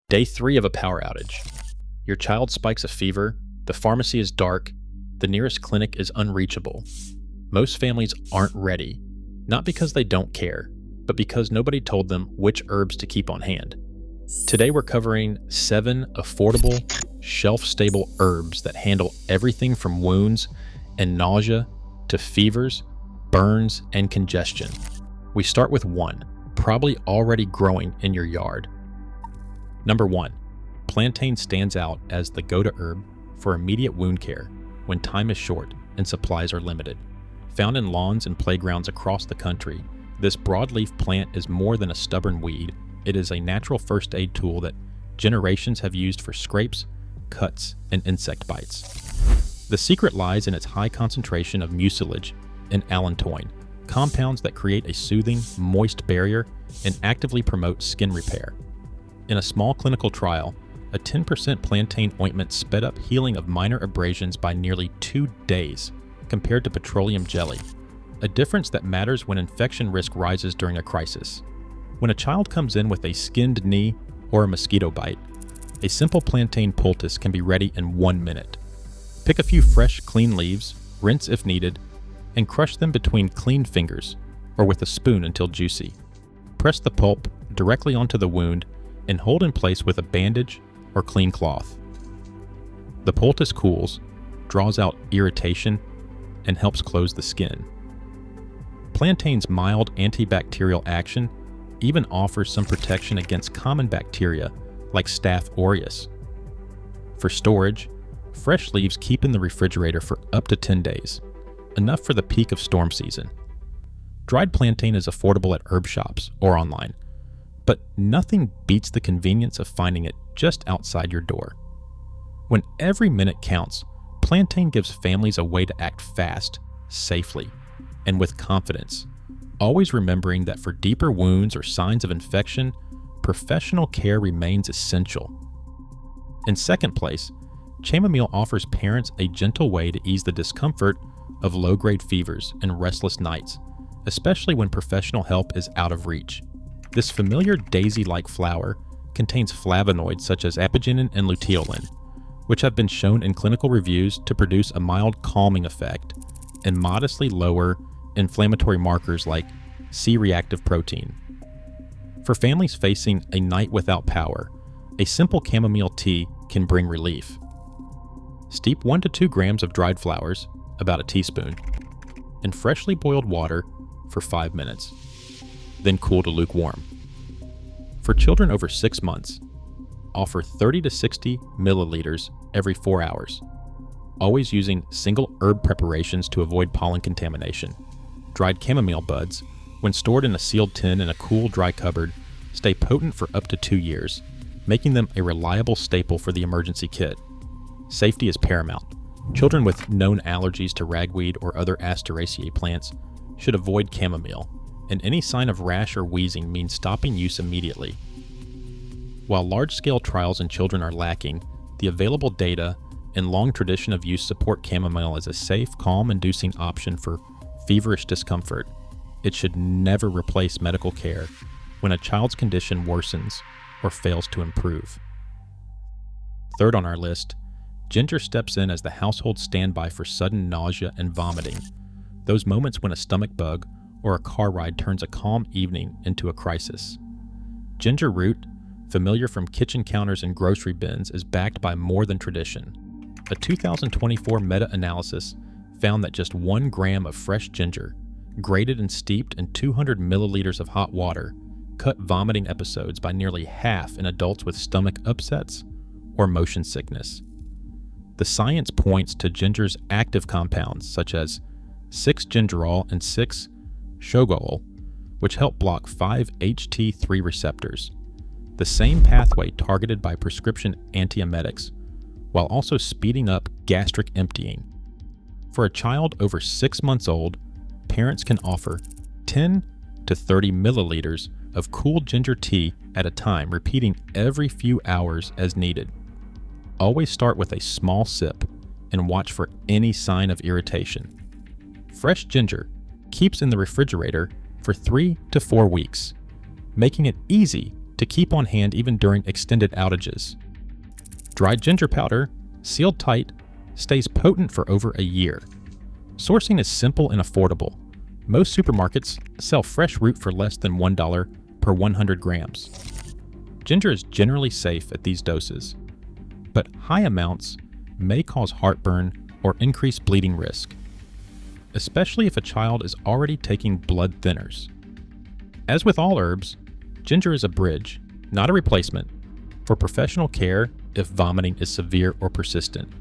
Day 3 of a power outage. Your child spikes a fever, the pharmacy is dark, the nearest clinic is unreachable. Most families aren't ready, not because they don't care, but because nobody told them which herbs to keep on hand. Today we're covering 7 affordable, shelf-stable herbs that handle everything from wounds and nausea to fevers, burns, and congestion. We start with 1, probably already growing in your yard. Number 1, plantain stands out as the go-to herb for immediate wound care when time is short and supplies are limited. Found in lawns and playgrounds across the country, this broadleaf plant is more than a stubborn weed. It is a natural first aid tool that generations have used for scrapes, cuts, and insect bites. The secret lies in its high concentration of mucilage and allantoin, compounds that create a soothing, moist barrier and actively promote skin repair. In a small clinical trial, a 10% plantain ointment sped up healing of minor abrasions by nearly 2 days compared to petroleum jelly, a difference that matters when infection risk rises during a crisis. When a child comes in with a skinned knee or a mosquito bite, a simple plantain poultice can be ready in 1 minute. Pick a few fresh, clean leaves, rinse if needed, and crush them between clean fingers or with a spoon until juicy. Press the pulp directly onto the wound and hold in place with a bandage or clean cloth. The poultice cools, draws out irritation, and helps close the skin. Plantain's mild antibacterial action even offers some protection against common bacteria like Staph aureus. For storage, fresh leaves keep in the refrigerator for up to 10 days, enough for the peak of storm season. Dried plantain is affordable at herb shops or online, but nothing beats the convenience of finding it just outside your door. When every minute counts, plantain gives families a way to act fast, safely, and with confidence, always remembering that for deeper wounds or signs of infection, professional care remains essential. In second place, chamomile offers parents a gentle way to ease the discomfort of low-grade fevers and restless nights, especially when professional help is out of reach. This familiar daisy-like flower contains flavonoids such as apigenin and luteolin, which have been shown in clinical reviews to produce a mild calming effect and modestly lower inflammatory markers like C-reactive protein. For families facing a night without power, a simple chamomile tea can bring relief. Steep 1 to 2 grams of dried flowers, about a teaspoon, in freshly boiled water for 5 minutes. Then cool to lukewarm. For children over 6 months, offer 30 to 60 milliliters every 4 hours, always using single herb preparations to avoid pollen contamination. Dried chamomile buds, when stored in a sealed tin in a cool, dry cupboard, stay potent for up to 2 years, making them a reliable staple for the emergency kit. Safety is paramount. Children with known allergies to ragweed or other Asteraceae plants should avoid chamomile, and any sign of rash or wheezing means stopping use immediately. While large-scale trials in children are lacking, the available data and long tradition of use support chamomile as a safe, calm-inducing option for feverish discomfort. It should never replace medical care when a child's condition worsens or fails to improve. Third on our list, ginger steps in as the household standby for sudden nausea and vomiting, those moments when a stomach bug or a car ride turns a calm evening into a crisis. Ginger root, familiar from kitchen counters and grocery bins, is backed by more than tradition. A 2024 meta-analysis found that just 1 gram of fresh ginger, grated and steeped in 200 milliliters of hot water, cut vomiting episodes by nearly half in adults with stomach upsets or motion sickness. The science points to ginger's active compounds such as 6-gingerol and 6-shogaol, which help block 5-HT3 receptors, the same pathway targeted by prescription antiemetics, while also speeding up gastric emptying. For a child over 6 months old, parents can offer 10 to 30 milliliters of cool ginger tea at a time, repeating every few hours as needed. Always start with a small sip and watch for any sign of irritation. Fresh ginger keeps in the refrigerator for 3 to 4 weeks, making it easy to keep on hand even during extended outages. Dried ginger powder, sealed tight, stays potent for over a year. Sourcing is simple and affordable. Most supermarkets sell fresh root for less than $1 per 100 grams. Ginger is generally safe at these doses, but high amounts may cause heartburn or increase bleeding risk, especially if a child is already taking blood thinners. As with all herbs, ginger is a bridge, not a replacement, for professional care if vomiting is severe or persistent.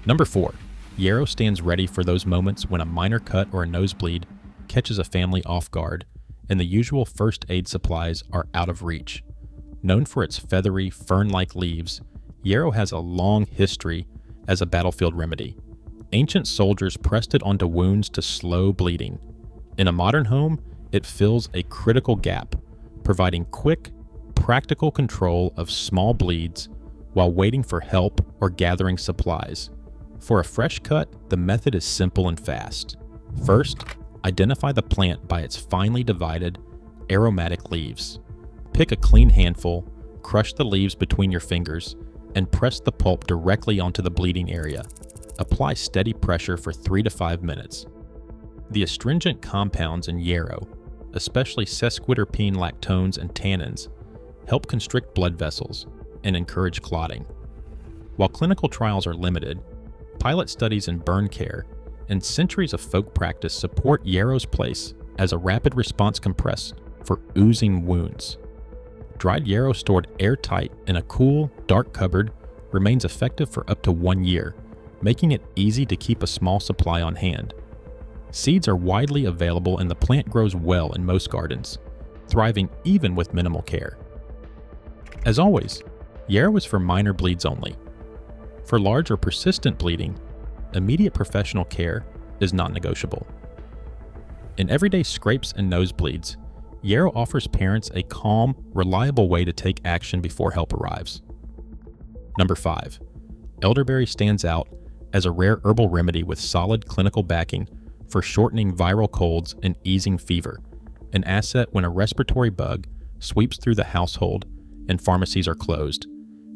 Number 4. Yarrow stands ready for those moments when a minor cut or a nosebleed catches a family off guard and the usual first aid supplies are out of reach. Known for its feathery, fern-like leaves, yarrow has a long history as a battlefield remedy. Ancient soldiers pressed it onto wounds to slow bleeding. In a modern home, it fills a critical gap, providing quick, practical control of small bleeds while waiting for help or gathering supplies. For a fresh cut, the method is simple and fast. First, identify the plant by its finely divided, aromatic leaves. Pick a clean handful, crush the leaves between your fingers, and press the pulp directly onto the bleeding area. Apply steady pressure for 3 to 5 minutes. The astringent compounds in yarrow, especially sesquiterpene lactones and tannins, help constrict blood vessels and encourage clotting. While clinical trials are limited, pilot studies in burn care and centuries of folk practice support yarrow's place as a rapid response compress for oozing wounds. Dried yarrow stored airtight in a cool, dark cupboard remains effective for up to 1 year, making it easy to keep a small supply on hand. Seeds are widely available and the plant grows well in most gardens, thriving even with minimal care. As always, yarrow is for minor bleeds only. For large or persistent bleeding, immediate professional care is non-negotiable. In everyday scrapes and nosebleeds, yarrow offers parents a calm, reliable way to take action before help arrives. Number 5. Elderberry stands out as a rare herbal remedy with solid clinical backing for shortening viral colds and easing fever, an asset when a respiratory bug sweeps through the household and pharmacies are closed.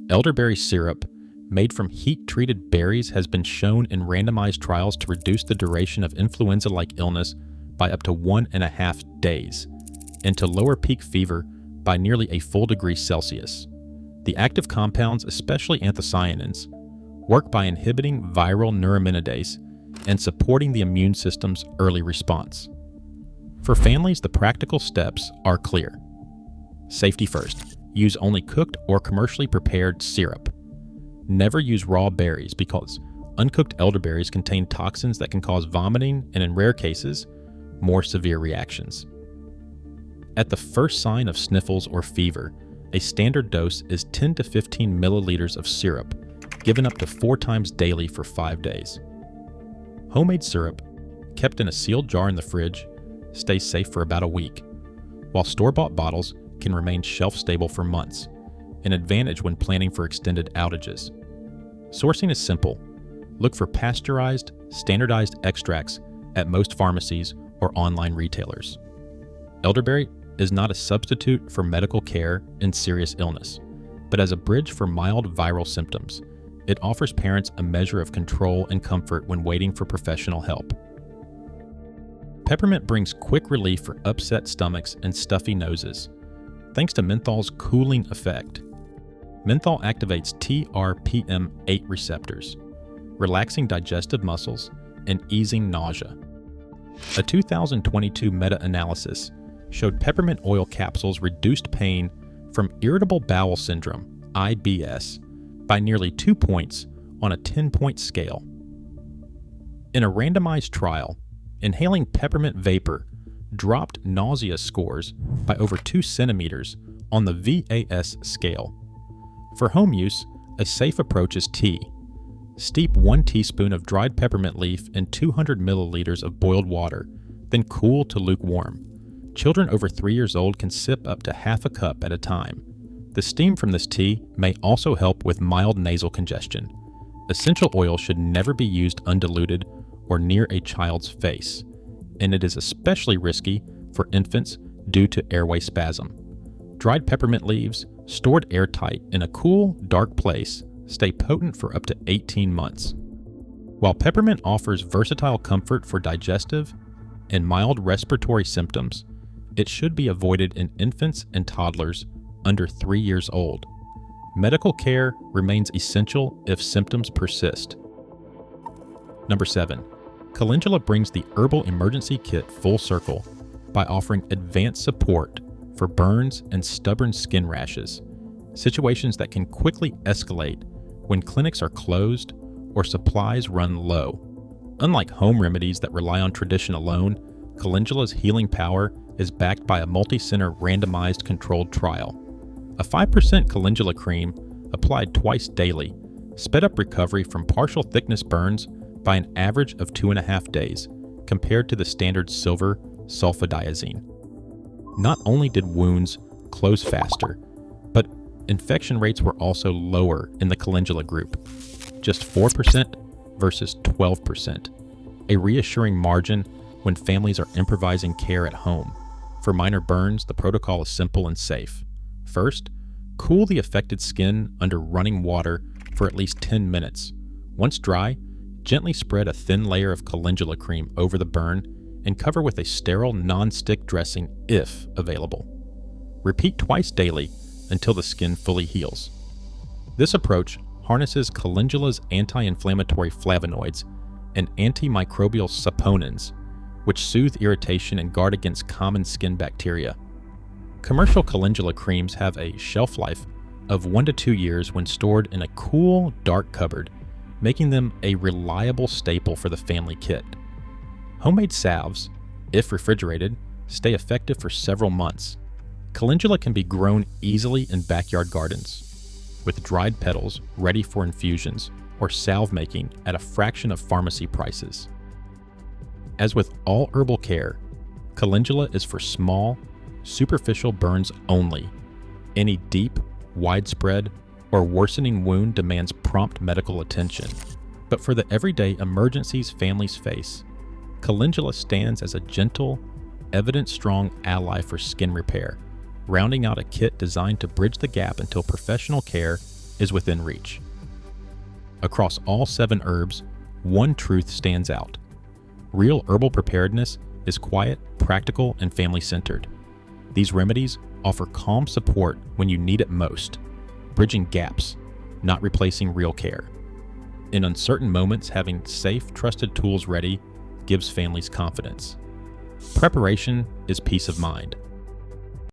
Elderberry syrup, made from heat-treated berries, has been shown in randomized trials to reduce the duration of influenza-like illness by up to 1.5 days, and to lower peak fever by nearly a full degree Celsius. The active compounds, especially anthocyanins, work by inhibiting viral neuraminidase and supporting the immune system's early response. For families, the practical steps are clear. Safety first. Use only cooked or commercially prepared syrup. Never use raw berries because uncooked elderberries contain toxins that can cause vomiting and, in rare cases, more severe reactions. At the first sign of sniffles or fever, a standard dose is 10 to 15 milliliters of syrup, given up to 4 times daily for 5 days. Homemade syrup, kept in a sealed jar in the fridge, stays safe for about a week, while store-bought bottles can remain shelf-stable for months, an advantage when planning for extended outages. Sourcing is simple. Look for pasteurized, standardized extracts at most pharmacies or online retailers. Elderberry is not a substitute for medical care in serious illness, but as a bridge for mild viral symptoms, it offers parents a measure of control and comfort when waiting for professional help. Peppermint brings quick relief for upset stomachs and stuffy noses, thanks to menthol's cooling effect. Menthol activates TRPM8 receptors, relaxing digestive muscles and easing nausea. A 2022 meta-analysis showed peppermint oil capsules reduced pain from irritable bowel syndrome, IBS, by nearly 2 points on a 10-point scale. In a randomized trial, inhaling peppermint vapor dropped nausea scores by over 2 centimeters on the VAS scale. For home use, a safe approach is tea. Steep 1 teaspoon of dried peppermint leaf in 200 milliliters of boiled water, then cool to lukewarm. Children over 3 years old can sip up to half a cup at a time. The steam from this tea may also help with mild nasal congestion. Essential oil should never be used undiluted or near a child's face, and it is especially risky for infants due to airway spasm. Dried peppermint leaves, stored airtight in a cool, dark place, stay potent for up to 18 months. While peppermint offers versatile comfort for digestive and mild respiratory symptoms, it should be avoided in infants and toddlers under 3 years old. Medical care remains essential if symptoms persist. Number 7. Calendula brings the herbal emergency kit full circle by offering advanced support for burns and stubborn skin rashes, situations that can quickly escalate when clinics are closed or supplies run low. Unlike home remedies that rely on tradition alone, Calendula's healing power is backed by a multi-center randomized controlled trial. A 5% Calendula cream applied twice daily sped up recovery from partial thickness burns by an average of 2.5 days, compared to the standard silver sulfadiazine. Not only did wounds close faster, but infection rates were also lower in the Calendula group, just 4% versus 12%, a reassuring margin when families are improvising care at home. For minor burns, the protocol is simple and safe. First, cool the affected skin under running water for at least 10 minutes. Once dry, gently spread a thin layer of Calendula cream over the burn and cover with a sterile non-stick dressing if available. Repeat twice daily until the skin fully heals. This approach harnesses Calendula's anti-inflammatory flavonoids and antimicrobial saponins, which soothe irritation and guard against common skin bacteria. Commercial Calendula creams have a shelf life of 1 to 2 years when stored in a cool, dark cupboard, making them a reliable staple for the family kit. Homemade salves, if refrigerated, stay effective for several months. Calendula can be grown easily in backyard gardens, with dried petals ready for infusions or salve making at a fraction of pharmacy prices. As with all herbal care, Calendula is for small, superficial burns only. Any deep, widespread, or worsening wound demands prompt medical attention. But for the everyday emergencies families face, Calendula stands as a gentle, evidence-strong ally for skin repair, rounding out a kit designed to bridge the gap until professional care is within reach. Across all 7 herbs, one truth stands out. Real herbal preparedness is quiet, practical, and family-centered. These remedies offer calm support when you need it most, bridging gaps, not replacing real care. In uncertain moments, having safe, trusted tools ready gives families confidence. Preparation is peace of mind.